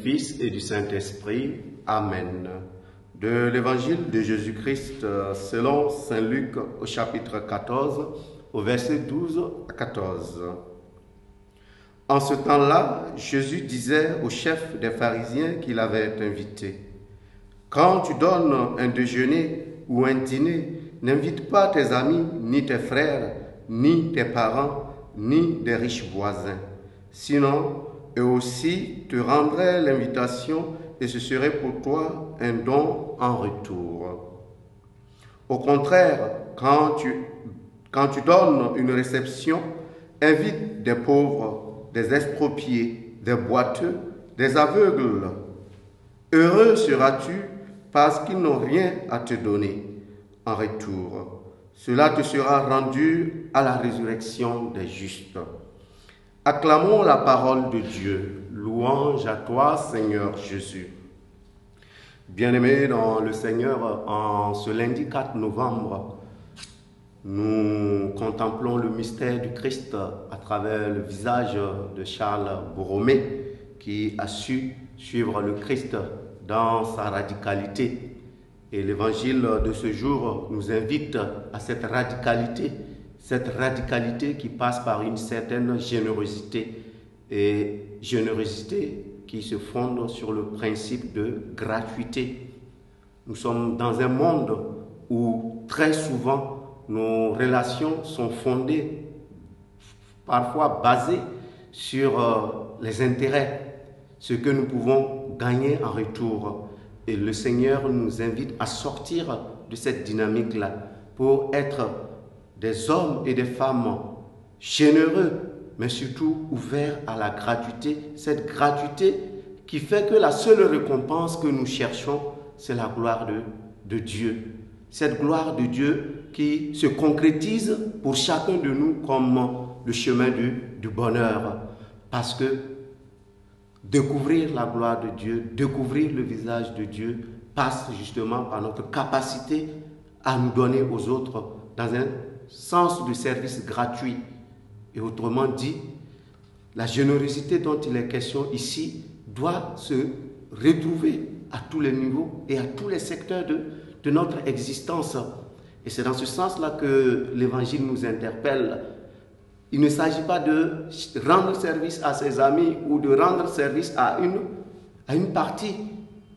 Fils et du Saint-Esprit. Amen. De l'Évangile de Jésus-Christ selon saint Luc au chapitre 14, au verset 12 à 14. En ce temps-là, Jésus disait au chef des pharisiens qu'il avait invité: « Quand tu donnes un déjeuner ou un dîner, n'invite pas tes amis, ni tes frères, ni tes parents, ni des riches voisins. Sinon, eux aussi te rendraient l'invitation et ce serait pour toi un don en retour. Au contraire, quand tu donnes une réception, invite des pauvres, des expropriés, des boiteux, des aveugles. Heureux seras-tu parce qu'ils n'ont rien à te donner en retour. Cela te sera rendu à la résurrection des justes. » Acclamons la parole de Dieu. Louange à toi, Seigneur Jésus. Bien-aimés dans le Seigneur, en ce lundi 4 novembre, nous contemplons le mystère du Christ à travers le visage de Charles Borromée, qui a su suivre le Christ dans sa radicalité. Et l'évangile de ce jour nous invite à cette radicalité qui passe par une certaine générosité, et générosité qui se fonde sur le principe de gratuité. Nous sommes dans un monde où très souvent nos relations sont fondées, parfois basées sur les intérêts, ce que nous pouvons gagner en retour. Et le Seigneur nous invite à sortir de cette dynamique-là pour être des hommes et des femmes généreux, mais surtout ouverts à la gratuité. Cette gratuité qui fait que la seule récompense que nous cherchons, c'est la gloire de Dieu. Cette gloire de Dieu qui se concrétise pour chacun de nous comme le chemin du bonheur. Parce que découvrir la gloire de Dieu, découvrir le visage de Dieu passe justement par notre capacité à nous donner aux autres dans un sens de service gratuit. Et autrement dit, la générosité dont il est question ici doit se retrouver à tous les niveaux et à tous les secteurs de notre existence. Et c'est dans ce sens-là que l'Évangile nous interpelle. Il ne s'agit pas de rendre service à ses amis ou de rendre service à une partie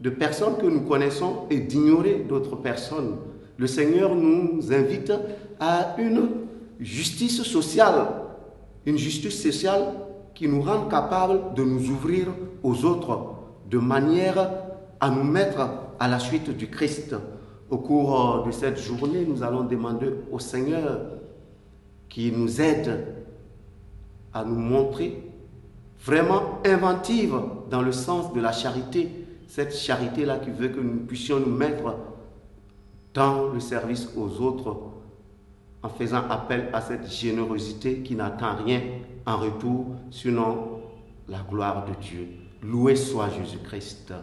de personnes que nous connaissons et d'ignorer d'autres personnes. Le Seigneur nous invite à une justice sociale qui nous rend capables de nous ouvrir aux autres de manière à nous mettre à la suite du Christ. Au cours de cette journée, nous allons demander au Seigneur qui nous aide à nous montrer vraiment inventive dans le sens de la charité, cette charité-là qui veut que nous puissions nous mettre dans le service aux autres en faisant appel à cette générosité qui n'attend rien en retour, sinon la gloire de Dieu. Loué soit Jésus-Christ.